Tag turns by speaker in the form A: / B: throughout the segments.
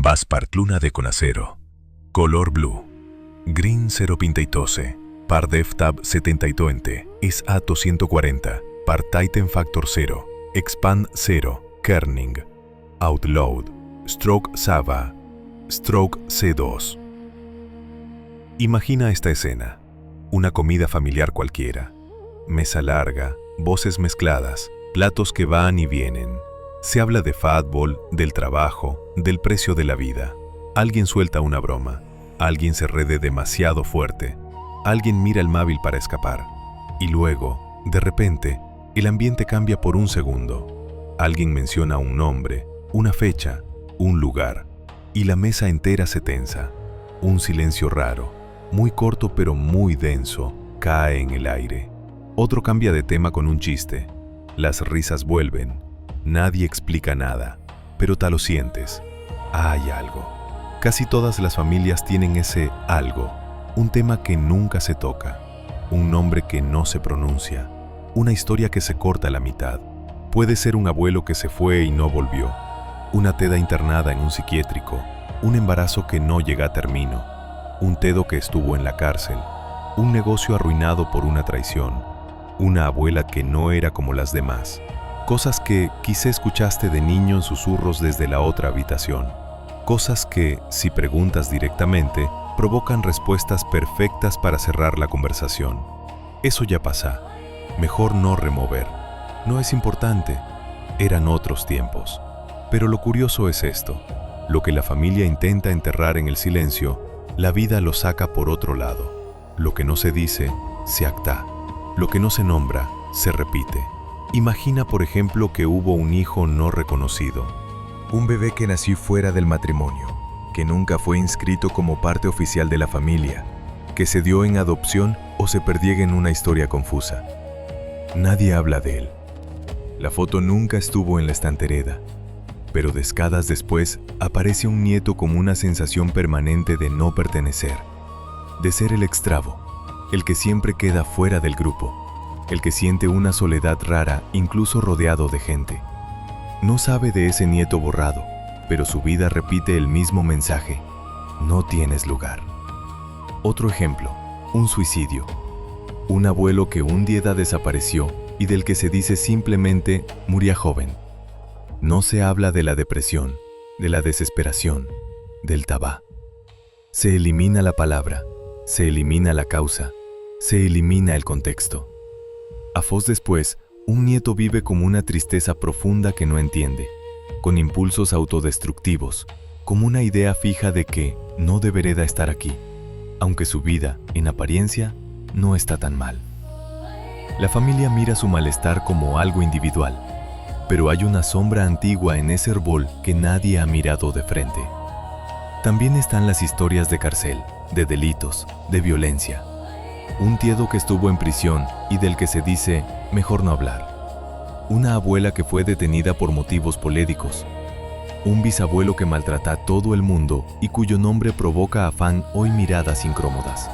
A: Vas partluna de Conacero. Color blue. Green 0 pintaitose. Par def tab 70 es ato 140. Par titan factor 0. Expand 0. Kerning. Outload. Stroke Sava. Stroke C2. Imagina esta escena. Una comida familiar cualquiera. Mesa larga, voces mezcladas, platos que van y vienen. Se habla de fútbol, del trabajo, del precio de la vida. Alguien suelta una broma. Alguien se rede demasiado fuerte. Alguien mira el móvil para escapar. Y luego, de repente, el ambiente cambia por un segundo. Alguien menciona un nombre, una fecha, un lugar. Y la mesa entera se tensa. Un silencio raro, muy corto pero muy denso, cae en el aire. Otro cambia de tema con un chiste. Las risas vuelven. Nadie explica nada, pero te lo sientes. Hay algo. Casi todas las familias tienen ese algo. Un tema que nunca se toca. Un nombre que no se pronuncia. Una historia que se corta a la mitad. Puede ser un abuelo que se fue y no volvió. Una teda internada en un psiquiátrico. Un embarazo que no llega a término. Un tedo que estuvo en la cárcel. Un negocio arruinado por una traición. Una abuela que no era como las demás. Cosas que quizá escuchaste de niño en susurros desde la otra habitación. Cosas que, si preguntas directamente, provocan respuestas perfectas para cerrar la conversación. Eso ya pasa. Mejor no remover. No es importante. Eran otros tiempos. Pero lo curioso es esto. Lo que la familia intenta enterrar en el silencio, la vida lo saca por otro lado. Lo que no se dice, se acta. Lo que no se nombra, se repite. Imagina, por ejemplo, que hubo un hijo no reconocido. Un bebé que nació fuera del matrimonio, que nunca fue inscrito como parte oficial de la familia, que se dio en adopción o se perdió en una historia confusa. Nadie habla de él. La foto nunca estuvo en la estanterera, pero décadas después aparece un nieto con una sensación permanente de no pertenecer, de ser el extravo, el que siempre queda fuera del grupo, el que siente una soledad rara incluso rodeado de gente. No sabe de ese nieto borrado, pero su vida repite el mismo mensaje: no tienes lugar. Otro ejemplo, un suicidio. Un abuelo que un día desapareció y del que se dice simplemente murió joven. No se habla de la depresión, de la desesperación, del tabá. Se elimina la palabra, se elimina la causa, se elimina el contexto. A Foz después, un nieto vive como una tristeza profunda que no entiende, con impulsos autodestructivos, como una idea fija de que no debería estar aquí, aunque su vida, en apariencia, no está tan mal. La familia mira su malestar como algo individual, pero hay una sombra antigua en ese árbol que nadie ha mirado de frente. También están las historias de cárcel, de delitos, de violencia. Un tío que estuvo en prisión y del que se dice mejor no hablar. Una abuela que fue detenida por motivos políticos. Un bisabuelo que maltrata a todo el mundo y cuyo nombre provoca afán hoy miradas incómodas.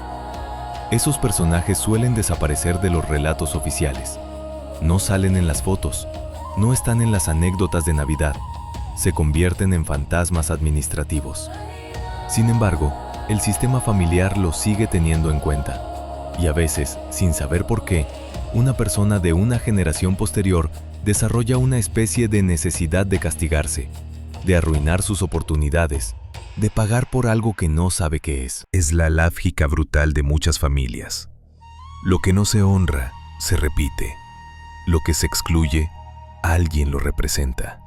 A: Esos personajes suelen desaparecer de los relatos oficiales. No salen en las fotos, no están en las anécdotas de Navidad. Se convierten en fantasmas administrativos. Sin embargo, el sistema familiar los sigue teniendo en cuenta. Y a veces, sin saber por qué, una persona de una generación posterior desarrolla una especie de necesidad de castigarse, de arruinar sus oportunidades, de pagar por algo que no sabe qué es. Es la lógica brutal de muchas familias. Lo que no se honra, se repite. Lo que se excluye, alguien lo representa.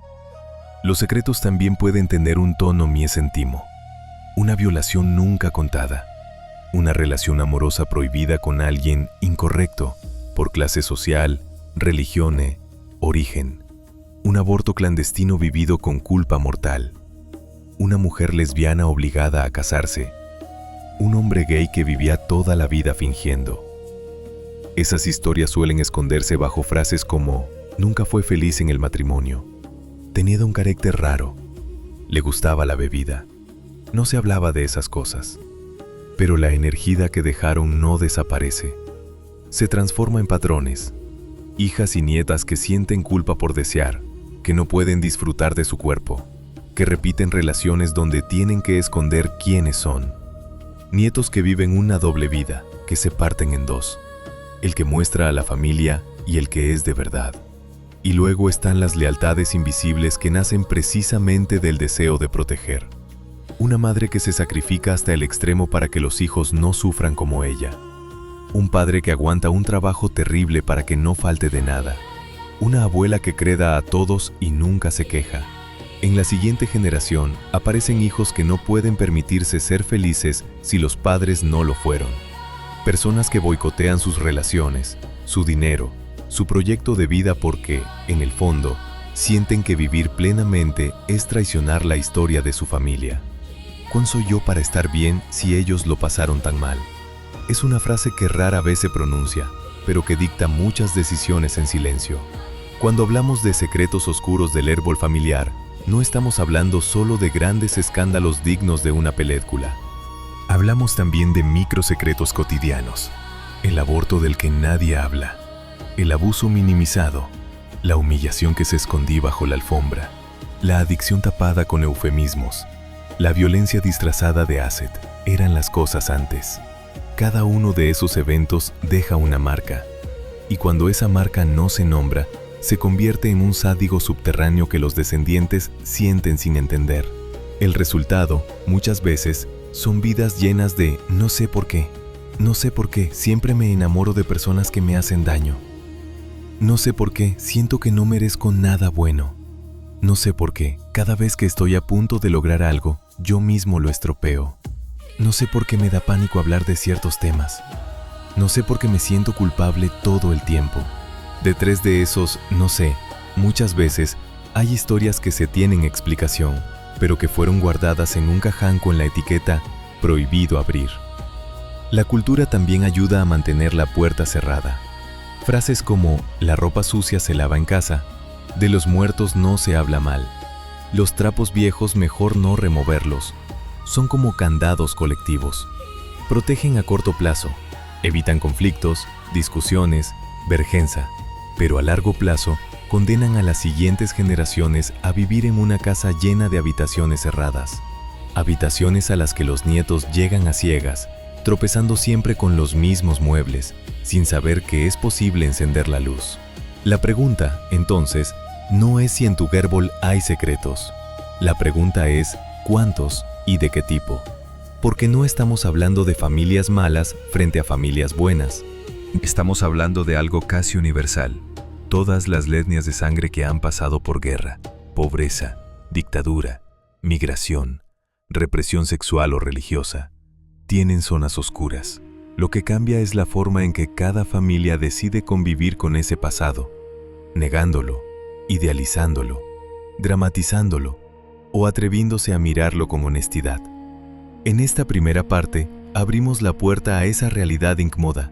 A: Los secretos también pueden tener un tono miesentimo, una violación nunca contada, una relación amorosa prohibida con alguien incorrecto por clase social, religión, origen, un aborto clandestino vivido con culpa mortal, una mujer lesbiana obligada a casarse, un hombre gay que vivía toda la vida fingiendo. Esas historias suelen esconderse bajo frases como nunca fue feliz en el matrimonio, tenía un carácter raro, le gustaba la bebida. No se hablaba de esas cosas. Pero la energía que dejaron no desaparece. Se transforma en patrones. Hijas y nietas que sienten culpa por desear, que no pueden disfrutar de su cuerpo, que repiten relaciones donde tienen que esconder quiénes son. Nietos que viven una doble vida, que se parten en dos. El que muestra a la familia y el que es de verdad. Y luego están las lealtades invisibles que nacen precisamente del deseo de proteger. Una madre que se sacrifica hasta el extremo para que los hijos no sufran como ella. Un padre que aguanta un trabajo terrible para que no falte de nada. Una abuela que creda a todos y nunca se queja. En la siguiente generación aparecen hijos que no pueden permitirse ser felices si los padres no lo fueron. Personas que boicotean sus relaciones, su dinero, su proyecto de vida porque, en el fondo, sienten que vivir plenamente es traicionar la historia de su familia. ¿Cuán soy yo para estar bien si ellos lo pasaron tan mal? Es una frase que rara vez se pronuncia, pero que dicta muchas decisiones en silencio. Cuando hablamos de secretos oscuros del árbol familiar, no estamos hablando solo de grandes escándalos dignos de una película. Hablamos también de microsecretos cotidianos, el aborto del que nadie habla, el abuso minimizado, la humillación que se escondía bajo la alfombra, la adicción tapada con eufemismos, la violencia disfrazada de asset, eran las cosas antes. Cada uno de esos eventos deja una marca, y cuando esa marca no se nombra, se convierte en un sádico subterráneo que los descendientes sienten sin entender. El resultado, muchas veces, son vidas llenas de no sé por qué, siempre me enamoro de personas que me hacen daño. No sé por qué, siento que no merezco nada bueno. No sé por qué, cada vez que estoy a punto de lograr algo, yo mismo lo estropeo. No sé por qué me da pánico hablar de ciertos temas. No sé por qué me siento culpable todo el tiempo. Detrás de esos, no sé, muchas veces hay historias que se tienen explicación, pero que fueron guardadas en un cajón con la etiqueta prohibido abrir. La cultura también ayuda a mantener la puerta cerrada. Frases como la ropa sucia se lava en casa, de los muertos no se habla mal, los trapos viejos mejor no removerlos, son como candados colectivos. Protegen a corto plazo, evitan conflictos, discusiones, vergüenza, pero a largo plazo condenan a las siguientes generaciones a vivir en una casa llena de habitaciones cerradas. Habitaciones a las que los nietos llegan a ciegas, tropezando siempre con los mismos muebles, sin saber que es posible encender la luz. La pregunta, entonces, no es si en tu árbol hay secretos. La pregunta es, ¿cuántos y de qué tipo? Porque no estamos hablando de familias malas frente a familias buenas. Estamos hablando de algo casi universal. Todas las líneas de sangre que han pasado por guerra, pobreza, dictadura, migración, represión sexual o religiosa, tienen zonas oscuras. Lo que cambia es la forma en que cada familia decide convivir con ese pasado, negándolo, idealizándolo, dramatizándolo o atreviéndose a mirarlo con honestidad. En esta primera parte, abrimos la puerta a esa realidad incómoda.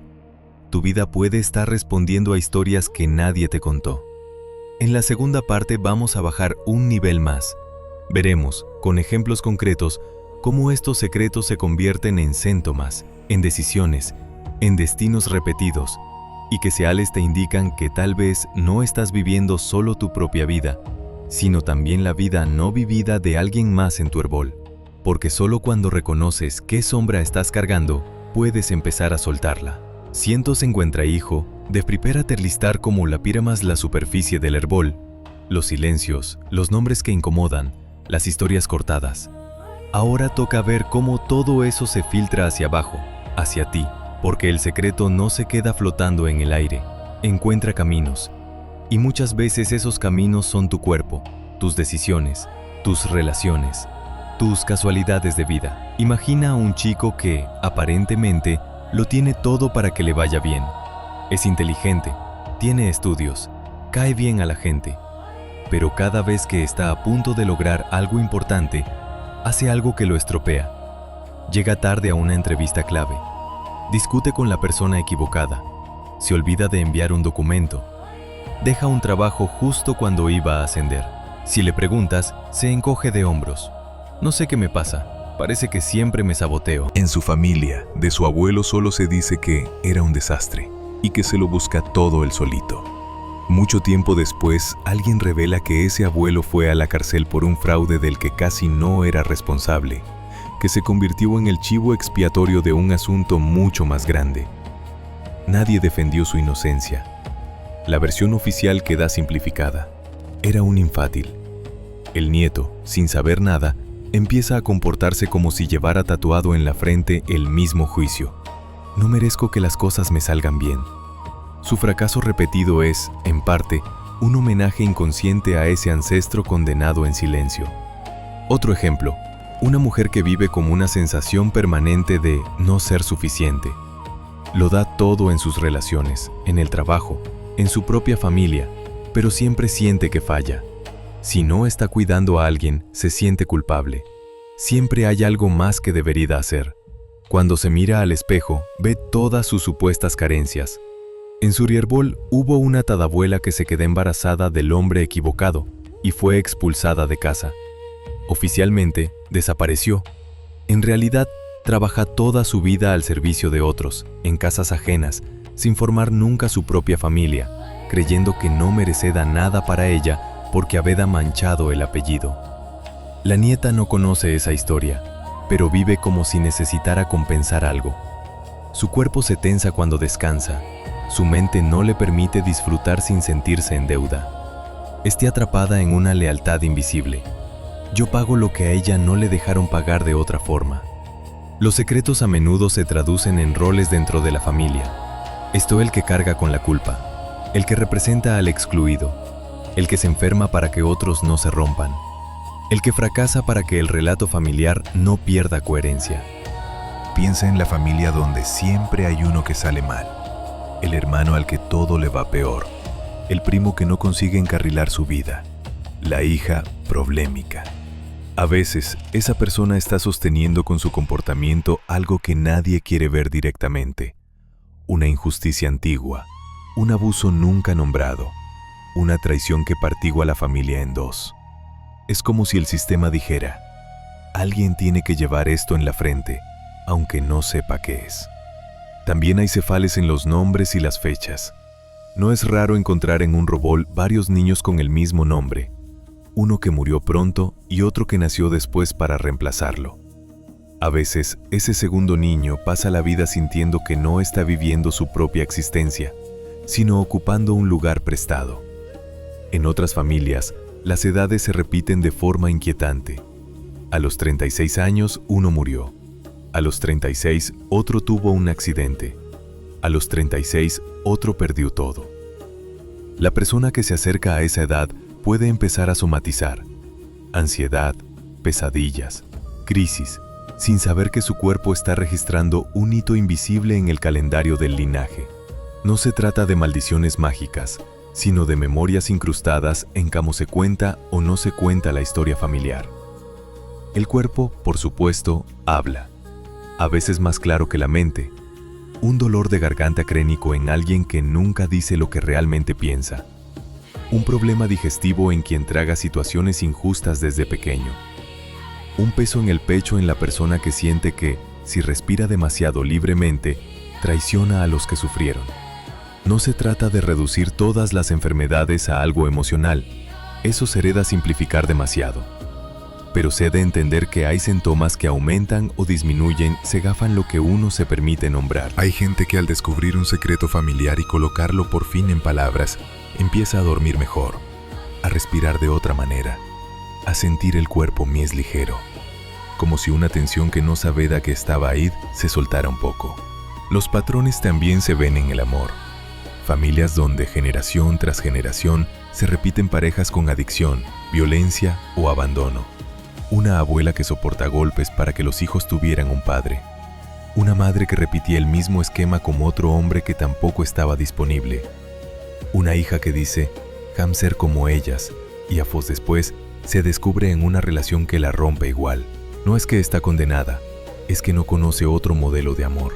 A: Tu vida puede estar respondiendo a historias que nadie te contó. En la segunda parte vamos a bajar un nivel más. Veremos, con ejemplos concretos, cómo estos secretos se convierten en síntomas, en decisiones, en destinos repetidos, y que señales te indican que tal vez no estás viviendo solo tu propia vida, sino también la vida no vivida de alguien más en tu árbol. Porque solo cuando reconoces qué sombra estás cargando, puedes empezar a soltarla. Siento se encuentra hijo, de prepárate listar como la piramas la superficie del árbol, los silencios, los nombres que incomodan, las historias cortadas. Ahora toca ver cómo todo eso se filtra hacia abajo, hacia ti, porque el secreto no se queda flotando en el aire, encuentra caminos. Y muchas veces esos caminos son tu cuerpo, tus decisiones, tus relaciones, tus casualidades de vida. Imagina a un chico que, aparentemente, lo tiene todo para que le vaya bien. Es inteligente, tiene estudios, cae bien a la gente. Pero cada vez que está a punto de lograr algo importante, hace algo que lo estropea. Llega tarde a una entrevista clave. Discute con la persona equivocada. Se olvida de enviar un documento. Deja un trabajo justo cuando iba a ascender. Si le preguntas, se encoge de hombros. No sé qué me pasa. Parece que siempre me saboteo.
B: En su familia, de su abuelo solo se dice que era un desastre y que se lo busca todo él solito.
A: Mucho tiempo después, alguien revela que ese abuelo fue a la cárcel por un fraude del que casi no era responsable, que se convirtió en el chivo expiatorio de un asunto mucho más grande. Nadie defendió su inocencia. La versión oficial queda simplificada. Era un infátil. El nieto, sin saber nada, empieza a comportarse como si llevara tatuado en la frente el mismo juicio. No merezco que las cosas me salgan bien. Su fracaso repetido es, en parte, un homenaje inconsciente a ese ancestro condenado en silencio. Otro ejemplo, una mujer que vive como una sensación permanente de no ser suficiente. Lo da todo en sus relaciones, en el trabajo, en su propia familia, pero siempre siente que falla. Si no está cuidando a alguien, se siente culpable. Siempre hay algo más que debería hacer. Cuando se mira al espejo, ve todas sus supuestas carencias. En Suryerbol hubo una tadabuela que se quedó embarazada del hombre equivocado y fue expulsada de casa. Oficialmente, desapareció. En realidad, trabaja toda su vida al servicio de otros, en casas ajenas, sin formar nunca su propia familia, creyendo que no mereceda nada para ella porque habeda manchado el apellido. La nieta no conoce esa historia, pero vive como si necesitara compensar algo. Su cuerpo se tensa cuando descansa, su mente no le permite disfrutar sin sentirse en deuda. Está atrapada en una lealtad invisible. Yo pago lo que a ella no le dejaron pagar de otra forma. Los secretos a menudo se traducen en roles dentro de la familia. Esto el que carga con la culpa, el que representa al excluido, el que se enferma para que otros no se rompan, el que fracasa para que el relato familiar no pierda coherencia.
B: Piensa en la familia donde siempre hay uno que sale mal, el hermano al que todo le va peor, el primo que no consigue encarrilar su vida, la hija problemática. A veces, esa persona está sosteniendo con su comportamiento algo que nadie quiere ver directamente. Una injusticia antigua, un abuso nunca nombrado, una traición que partigua a la familia en dos. Es como si el sistema dijera, alguien tiene que llevar esto en la frente, aunque no sepa qué es. También hay cefales en los nombres y las fechas. No es raro encontrar en un robol varios niños con el mismo nombre, uno que murió pronto y otro que nació después para reemplazarlo. A veces, ese segundo niño pasa la vida sintiendo que no está viviendo su propia existencia, sino ocupando un lugar prestado. En otras familias, las edades se repiten de forma inquietante. A los 36 años, uno murió. A los 36, otro tuvo un accidente. A los 36, otro perdió todo. La persona que se acerca a esa edad puede empezar a somatizar ansiedad, pesadillas, crisis, sin saber que su cuerpo está registrando un hito invisible en el calendario del linaje. No se trata de maldiciones mágicas, sino de memorias incrustadas en cómo se cuenta o no se cuenta la historia familiar. El cuerpo, por supuesto, habla, a veces más claro que la mente. Un dolor de garganta crónico en alguien que nunca dice lo que realmente piensa. Un problema digestivo en quien traga situaciones injustas desde pequeño. Un peso en el pecho en la persona que siente que, si respira demasiado libremente, traiciona a los que sufrieron. No se trata de reducir todas las enfermedades a algo emocional, eso se hereda simplificar demasiado. Pero se ha de entender que hay síntomas que aumentan o disminuyen según lo que uno se permite nombrar. Hay gente que al descubrir un secreto familiar y colocarlo por fin en palabras, empieza a dormir mejor, a respirar de otra manera, a sentir el cuerpo más ligero, como si una tensión que no sabía que estaba ahí se soltara un poco. Los patrones también se ven en el amor. Familias donde generación tras generación se repiten parejas con adicción, violencia o abandono. Una abuela que soporta golpes para que los hijos tuvieran un padre. Una madre que repetía el mismo esquema como otro hombre que tampoco estaba disponible. Una hija que dice, «Ham ser como ellas», y a fos después se descubre en una relación que la rompe igual. No es que está condenada, es que no conoce otro modelo de amor.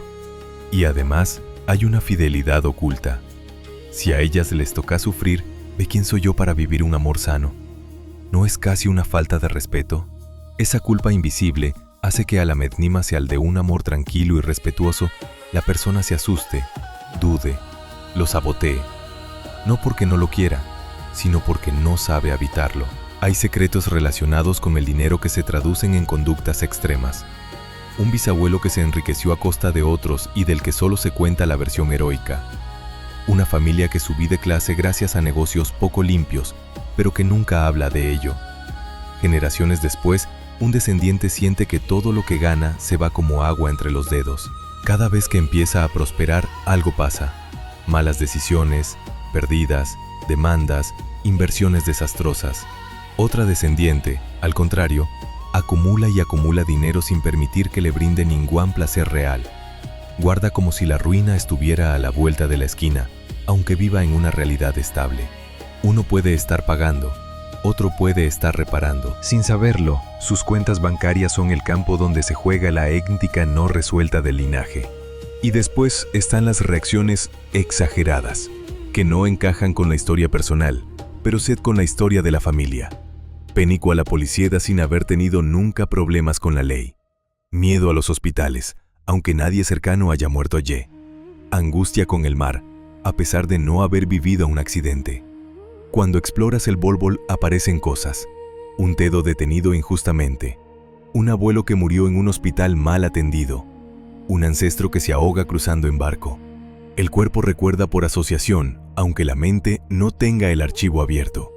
B: Y además, hay una fidelidad oculta. Si a ellas les toca sufrir, ¿de quién soy yo para vivir un amor sano? ¿No es casi una falta de respeto? Esa culpa invisible hace que a la mednima sea al de un amor tranquilo y respetuoso, la persona se asuste, dude, lo sabotee. no porque no lo quiera, sino porque no sabe habitarlo. Hay secretos relacionados con el dinero que se traducen en conductas extremas. Un bisabuelo que se enriqueció a costa de otros y del que solo se cuenta la versión heroica. Una familia que subí de clase gracias a negocios poco limpios, pero que nunca habla de ello. Generaciones después, un descendiente siente que todo lo que gana se va como agua entre los dedos. Cada vez que empieza a prosperar, algo pasa. Malas decisiones, pérdidas, demandas, inversiones desastrosas. Otra descendiente, al contrario, acumula y acumula dinero sin permitir que le brinde ningún placer real. Guarda como si la ruina estuviera a la vuelta de la esquina, aunque viva en una realidad estable. Uno puede estar pagando, otro puede estar reparando. Sin saberlo, sus cuentas bancarias son el campo donde se juega la ética no resuelta del linaje. Y después están las reacciones exageradas, que no encajan con la historia personal, pero sí con la historia de la familia. Pánico a la policía sin haber tenido nunca problemas con la ley. Miedo a los hospitales, aunque nadie cercano haya muerto allí. Angustia con el mar, a pesar de no haber vivido un accidente. Cuando exploras el Bol aparecen cosas. Un dedo detenido injustamente. Un abuelo que murió en un hospital mal atendido. Un ancestro que se ahoga cruzando en barco. El cuerpo recuerda por asociación, aunque la mente no tenga el archivo abierto.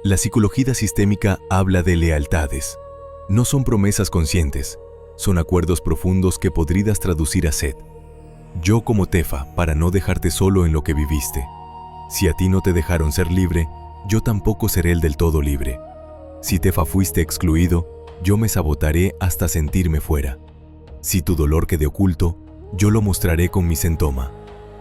B: La psicología sistémica habla de lealtades. No son promesas conscientes, son acuerdos profundos que podrías traducir a sed. Yo como Tefa, para no dejarte solo en lo que viviste. Si a ti no te dejaron ser libre, yo tampoco seré el del todo libre. Si Tefa fuiste excluido, yo me sabotaré hasta sentirme fuera. Si tu dolor quede oculto, yo lo mostraré con mi sentoma.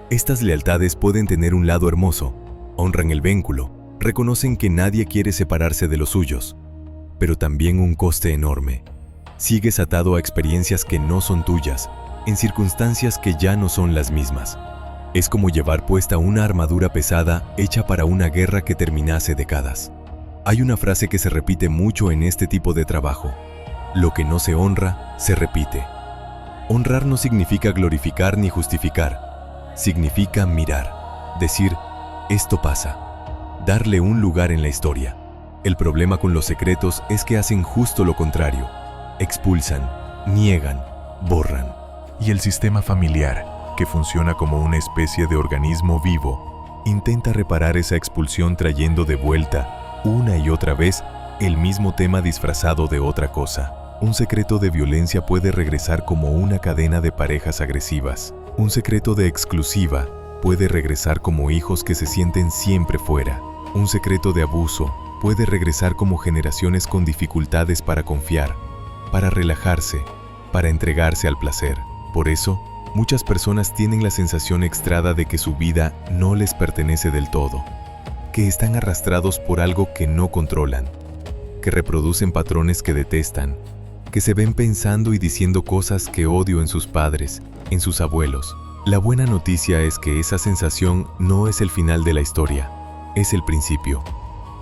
B: Estas lealtades pueden tener un lado hermoso, honran el vínculo, reconocen que nadie quiere separarse de los suyos, pero también un coste enorme. Sigues atado a experiencias que no son tuyas, en circunstancias que ya no son las mismas. Es como llevar puesta una armadura pesada hecha para una guerra que terminase décadas. Hay una frase que se repite mucho en este tipo de trabajo. Lo que no se honra, se repite. Honrar no significa glorificar ni justificar. Significa mirar, decir, esto pasa. Darle un lugar en la historia. El problema con los secretos es que hacen justo lo contrario. Expulsan, niegan, borran. Y el sistema familiar, que funciona como una especie de organismo vivo, intenta reparar esa expulsión trayendo de vuelta, una y otra vez, el mismo tema disfrazado de otra cosa. Un secreto de violencia puede regresar como una cadena de parejas agresivas. Un secreto de exclusiva puede regresar como hijos que se sienten siempre fuera. Un secreto de abuso puede regresar como generaciones con dificultades para confiar, para relajarse, para entregarse al placer. Por eso, muchas personas tienen la sensación extraña de que su vida no les pertenece del todo, que están arrastrados por algo que no controlan, que reproducen patrones que detestan, que se ven pensando y diciendo cosas que odio en sus padres, en sus abuelos. La buena noticia es que esa sensación no es el final de la historia. Es el principio.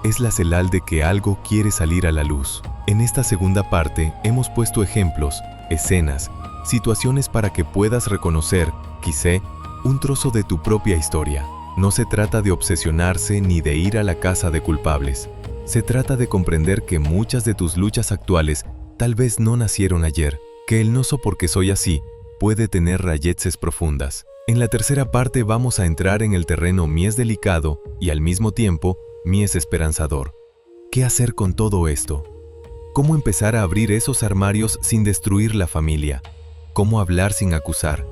B: Es la señal de que algo quiere salir a la luz. En esta segunda parte hemos puesto ejemplos, escenas, situaciones para que puedas reconocer, quizá, un trozo de tu propia historia. No se trata de obsesionarse ni de ir a la casa de culpables. Se trata de comprender que muchas de tus luchas actuales tal vez no nacieron ayer, que el no sé por qué soy así puede tener raíces profundas. En la tercera parte vamos a entrar en el terreno mies delicado y al mismo tiempo mies esperanzador. ¿Qué hacer con todo esto? ¿Cómo empezar a abrir esos armarios sin destruir la familia? ¿Cómo hablar sin acusar?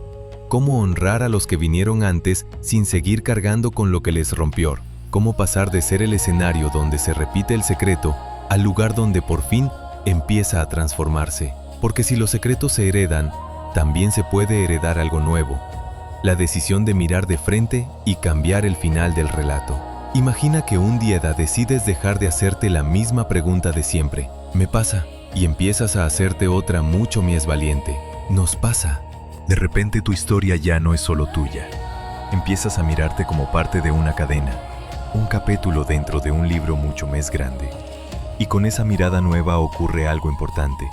B: ¿Cómo honrar a los que vinieron antes sin seguir cargando con lo que les rompió? ¿Cómo pasar de ser el escenario donde se repite el secreto al lugar donde por fin empieza a transformarse? Porque si los secretos se heredan, también se puede heredar algo nuevo. La decisión de mirar de frente y cambiar el final del relato. Imagina que un día decides dejar de hacerte la misma pregunta de siempre. ¿Me pasa? Y empiezas a hacerte otra mucho más valiente. ¿Nos pasa? De repente tu historia ya no es solo tuya. Empiezas a mirarte como parte de una cadena, un capítulo dentro de un libro mucho más grande. Y con esa mirada nueva ocurre algo importante.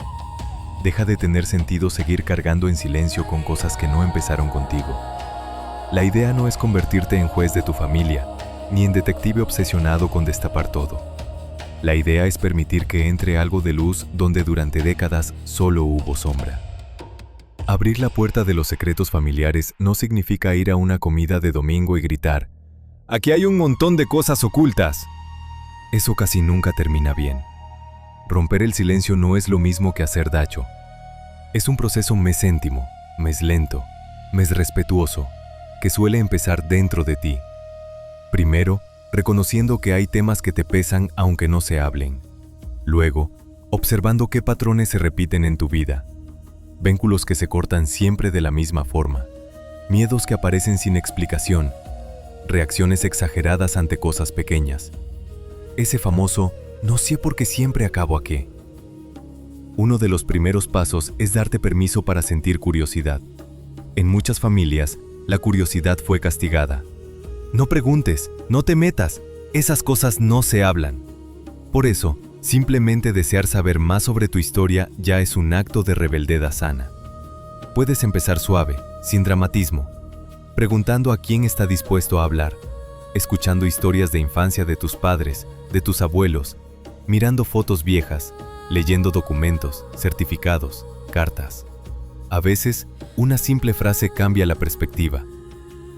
B: Deja de tener sentido seguir cargando en silencio con cosas que no empezaron contigo. La idea no es convertirte en juez de tu familia,
A: ni en detective obsesionado con destapar todo. La idea es permitir que entre algo de luz donde durante décadas solo hubo sombra. Abrir la puerta de los secretos familiares no significa ir a una comida de domingo y gritar: «¡Aquí hay un montón de cosas ocultas!». Eso casi nunca termina bien. Romper el silencio no es lo mismo que hacer daño. Es un proceso más íntimo, más lento, más respetuoso, que suele empezar dentro de ti. Primero, reconociendo que hay temas que te pesan aunque no se hablen. Luego, observando qué patrones se repiten en tu vida. Vínculos que se cortan siempre de la misma forma. Miedos que aparecen sin explicación. Reacciones exageradas ante cosas pequeñas. Ese famoso «no sé por qué siempre acabo aquí». Uno de los primeros pasos es darte permiso para sentir curiosidad. En muchas familias, la curiosidad fue castigada. No preguntes, no te metas, esas cosas no se hablan. Por eso, simplemente desear saber más sobre tu historia ya es un acto de rebeldía sana. Puedes empezar suave, sin dramatismo, preguntando a quién está dispuesto a hablar, escuchando historias de infancia de tus padres, de tus abuelos, mirando fotos viejas, leyendo documentos, certificados, cartas. A veces, una simple frase cambia la perspectiva.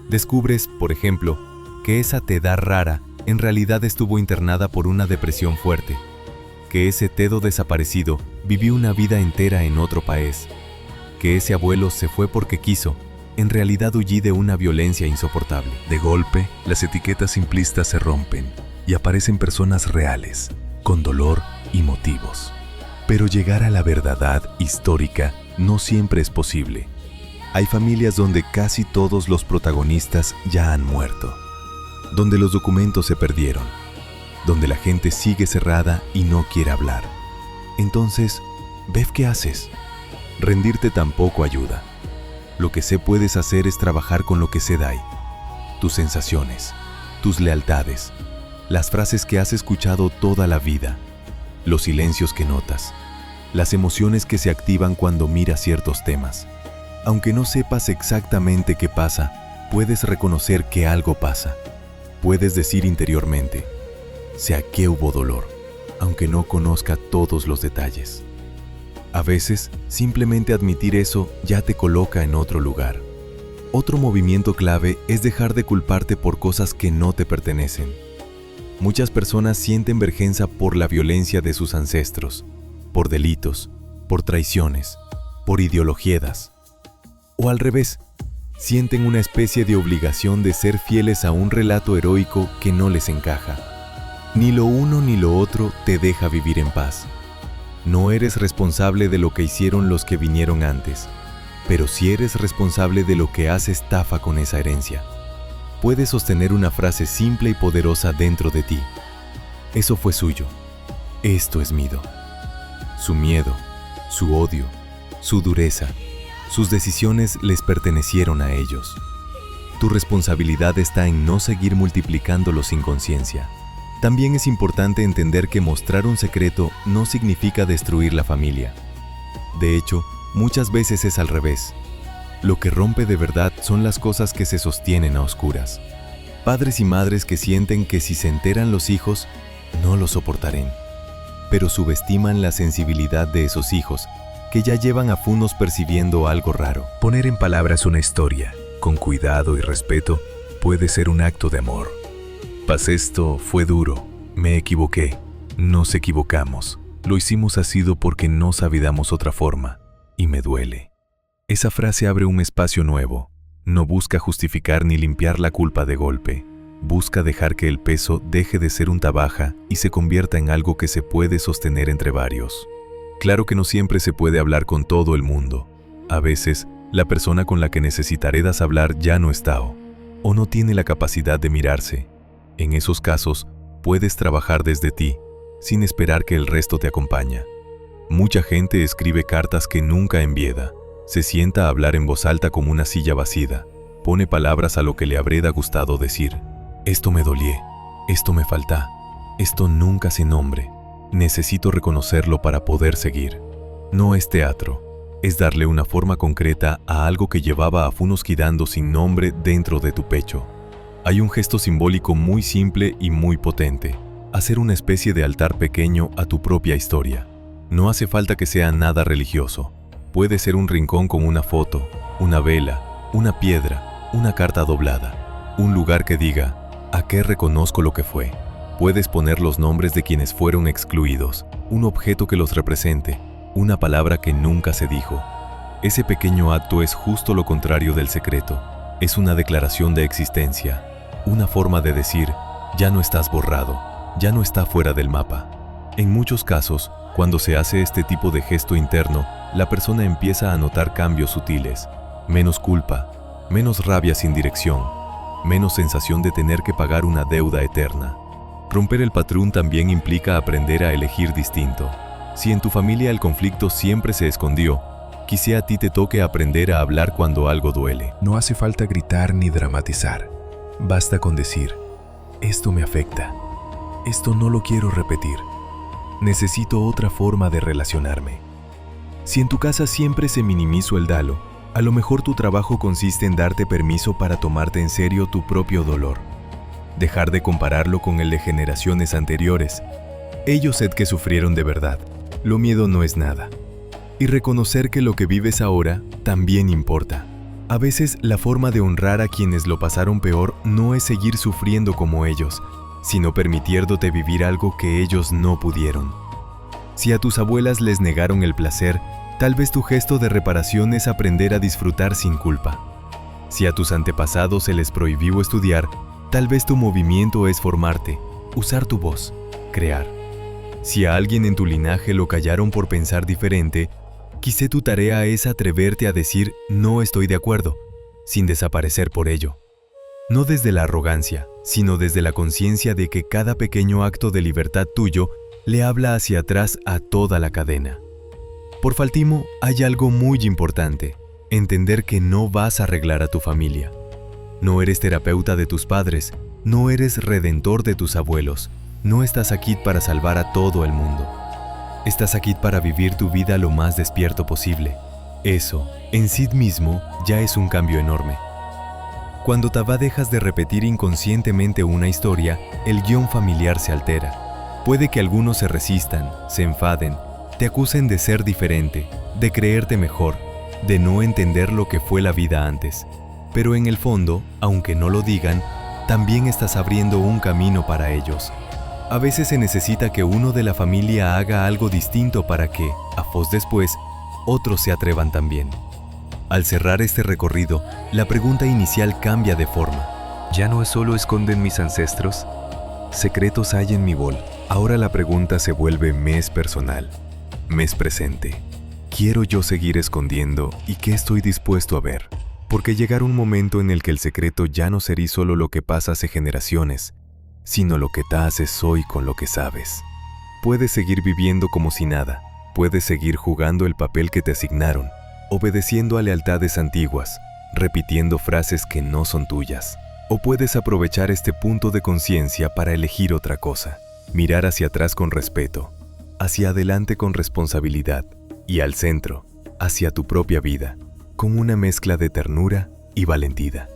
A: Descubres, por ejemplo, que esa tedá rara en realidad estuvo internada por una depresión fuerte, que ese tedo desaparecido vivió una vida entera en otro país, que ese abuelo se fue porque quiso, en realidad huyó de una violencia insoportable.
B: De golpe, las etiquetas simplistas se rompen y aparecen personas reales, con dolor y motivos. Pero llegar a la verdad histórica no siempre es posible. Hay familias donde casi todos los protagonistas ya han muerto, donde los documentos se perdieron, donde la gente sigue cerrada y no quiere hablar. Entonces, ¿ves qué haces? Rendirte tampoco ayuda. Lo que sé puedes hacer es trabajar con lo que se da, tus sensaciones, tus lealtades, las frases que has escuchado toda la vida, los silencios que notas, las emociones que se activan cuando miras ciertos temas. Aunque no sepas exactamente qué pasa, puedes reconocer que algo pasa. Puedes decir interiormente: sé a qué hubo dolor, aunque no conozca todos los detalles. A veces, simplemente admitir eso ya te coloca en otro lugar. Otro movimiento clave es dejar de culparte por cosas que no te pertenecen. Muchas personas sienten vergüenza por la violencia de sus ancestros, por delitos, por traiciones, por ideologías. O al revés, sienten una especie de obligación de ser fieles a un relato heroico que no les encaja. Ni lo uno ni lo otro te deja vivir en paz. No eres responsable de lo que hicieron los que vinieron antes, pero sí eres responsable de lo que haces tafa con esa herencia. Puedes sostener una frase simple y poderosa dentro de ti. Eso fue suyo. Esto es mío. Su miedo, su odio, su dureza, sus decisiones les pertenecieron a ellos. Tu responsabilidad está en no seguir multiplicándolo sin conciencia. También es importante entender que mostrar un secreto no significa destruir la familia. De hecho, muchas veces es al revés. Lo que rompe de verdad son las cosas que se sostienen a oscuras. Padres y madres que sienten que si se enteran los hijos, no lo soportarán. Pero subestiman la sensibilidad de esos hijos, que ya llevan a funos percibiendo algo raro. Poner en palabras una historia, con cuidado y respeto, puede ser un acto de amor. Pasé esto, fue duro, me equivoqué, nos equivocamos. Lo hicimos así porque no sabíamos otra forma, y me duele. Esa frase abre un espacio nuevo. No busca justificar ni limpiar la culpa de golpe. Busca dejar que el peso deje de ser un tabaja y se convierta en algo que se puede sostener entre varios. Claro que no siempre se puede hablar con todo el mundo. A veces, la persona con la que necesitarás hablar ya no está o no tiene la capacidad de mirarse. En esos casos, puedes trabajar desde ti, sin esperar que el resto te acompañe. Mucha gente escribe cartas que nunca envía. Se sienta a hablar en voz alta como una silla vacía. Pone palabras a lo que le habría gustado decir. Esto me dolié, esto me falta, esto nunca se nombre. Necesito reconocerlo para poder seguir. No es teatro, es darle una forma concreta a algo que llevaba a funos quedando sin nombre dentro de tu pecho.
A: Hay un gesto simbólico muy simple y muy potente: hacer una especie de altar pequeño a tu propia historia. No hace falta que sea nada religioso. Puede ser un rincón con una foto, una vela, una piedra, una carta doblada, un lugar que diga: ¿a qué reconozco lo que fue? Puedes poner los nombres de quienes fueron excluidos, un objeto que los represente, una palabra que nunca se dijo. Ese pequeño acto es justo lo contrario del secreto. Es una declaración de existencia, una forma de decir: ya no estás borrado, ya no está fuera del mapa. En muchos casos, cuando se hace este tipo de gesto interno, la persona empieza a notar cambios sutiles: menos culpa, menos rabia sin dirección, menos sensación de tener que pagar una deuda eterna. Romper el patrón también implica aprender a elegir distinto. Si en tu familia el conflicto siempre se escondió, quizá a ti te toque aprender a hablar cuando algo duele.
B: No hace falta gritar ni dramatizar. Basta con decir: esto me afecta, esto no lo quiero repetir, necesito otra forma de relacionarme. Si en tu casa siempre se minimizó el duelo, a lo mejor tu trabajo consiste en darte permiso para tomarte en serio tu propio dolor. Dejar de compararlo con el de generaciones anteriores. Ellos sé que sufrieron de verdad. Lo miedo no es nada. Y reconocer que lo que vives ahora también importa. A veces la forma de honrar a quienes lo pasaron peor no es seguir sufriendo como ellos, sino permitiéndote vivir algo que ellos no pudieron. Si a tus abuelas les negaron el placer, tal vez tu gesto de reparación es aprender a disfrutar sin culpa. Si a tus antepasados se les prohibió estudiar, tal vez tu movimiento es formarte, usar tu voz, crear. Si a alguien en tu linaje lo callaron por pensar diferente, quizá tu tarea es atreverte a decir: no estoy de acuerdo, sin desaparecer por ello. No desde la arrogancia, sino desde la conciencia de que cada pequeño acto de libertad tuyo le habla hacia atrás a toda la cadena. Por último, hay algo muy importante: entender que no vas a arreglar a tu familia. No eres terapeuta de tus padres, no eres redentor de tus abuelos, no estás aquí para salvar a todo el mundo. Estás aquí para vivir tu vida lo más despierto posible. Eso, en sí mismo, ya es un cambio enorme. Cuando dejas de repetir inconscientemente una historia, el guión familiar se altera. Puede que algunos se resistan, se enfaden, te acusen de ser diferente, de creerte mejor, de no entender lo que fue la vida antes. Pero en el fondo, aunque no lo digan, también estás abriendo un camino para ellos. A veces se necesita que uno de la familia haga algo distinto para que, a pos después, otros se atrevan también. Al cerrar este recorrido, la pregunta inicial cambia de forma. ¿Ya no solo esconden mis ancestros? Secretos hay en mi bol. Ahora la pregunta se vuelve mes personal, mes presente. ¿Quiero yo seguir escondiendo y qué estoy dispuesto a ver? Porque llegará un momento en el que el secreto ya no será solo lo que pasa hace generaciones, sino lo que te haces hoy con lo que sabes. Puedes seguir viviendo como si nada, puedes seguir jugando el papel que te asignaron, obedeciendo a lealtades antiguas, repitiendo frases que no son tuyas. O puedes aprovechar este punto de conciencia para elegir otra cosa, mirar hacia atrás con respeto, hacia adelante con responsabilidad y al centro, hacia tu propia vida, con una mezcla de ternura y valentía.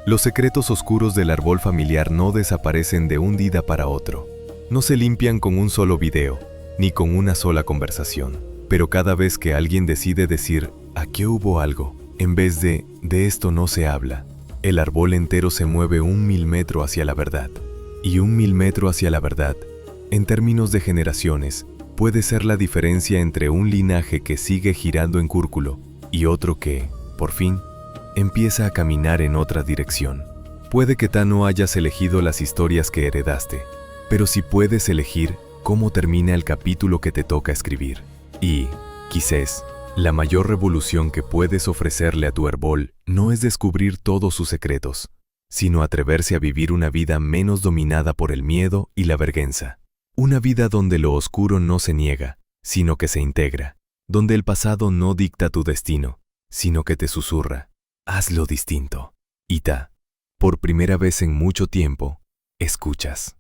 B: Los secretos oscuros del árbol familiar no desaparecen de un día para otro. No se limpian con un solo video, ni con una sola conversación. Pero cada vez que alguien decide decir: aquí hubo algo, en vez de esto no se habla, el árbol entero se mueve 1.000 metros hacia la verdad. Y 1.000 metros hacia la verdad, en términos de generaciones, puede ser la diferencia entre un linaje que sigue girando en círculo y otro que, por fin, empieza a caminar en otra dirección. Puede que no hayas elegido las historias que heredaste, pero sí puedes elegir cómo termina el capítulo que te toca escribir. Y, quizás, la mayor revolución que puedes ofrecerle a tu árbol no es descubrir todos sus secretos, sino atreverse a vivir una vida menos dominada por el miedo y la vergüenza. Una vida donde lo oscuro no se niega, sino que se integra, donde el pasado no dicta tu destino, sino que te susurra: hazlo distinto. Y por primera vez en mucho tiempo, escuchas.